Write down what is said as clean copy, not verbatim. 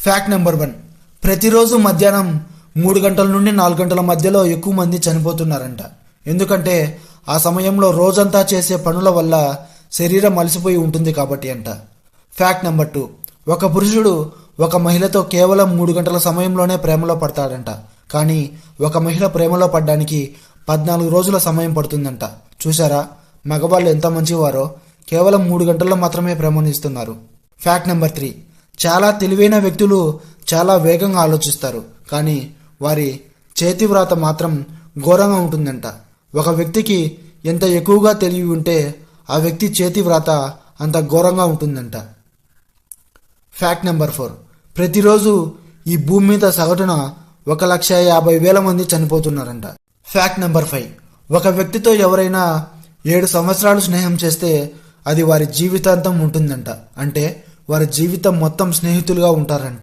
Fact number 1. ప్రతిరోజు మధ్యాహ్నం 3 గంటల నుండి 4 గంటల మధ్యలో ఎక్కువ మంది చనిపోతున్నారంట. ఎందుకంటే ఆ సమయంలో రోజంతా చేసే పనుల వల్ల శరీరం అలసిపోయి ఉంటుంది కాబట్టి అంట. Fact number 2. ఒక పురుషుడు ఒక మహిళతో కేవలం 3 గంటల సమయంలోనే ప్రేమలో పడతాడంట. కానీ ఒక మహిళ ప్రేమలో పడ్డానికి 14 రోజుల సమయం పడుతుందంట. చూసారా, మగవాళ్ళు ఎంత మంచివారో, కేవలం 3 గంటల్లో మాత్రమే ప్రేమను ఇస్తున్నారు. Fact number 3. చాలా తెలివైన వ్యక్తులు చాలా వేగంగా ఆలోచిస్తారు, కానీ వారి చేతి వ్రాత మాత్రం ఘోరంగా ఉంటుందంట. ఒక వ్యక్తికి ఎంత ఎక్కువగా తెలివి ఉంటే ఆ వ్యక్తి చేతి వ్రాత అంత ఘోరంగా ఉంటుందంట. Fact number 4. ప్రతిరోజు ఈ భూమి మీద సగటున 1,50,000 మంది చనిపోతున్నారంట. Fact number 5. ఒక వ్యక్తితో ఎవరైనా 7 సంవత్సరాలు స్నేహం చేస్తే అది వారి జీవితాంతం ఉంటుందంట. అంటే వారి జీవితం మొత్తం స్నేహితులుగా ఉంటారంట.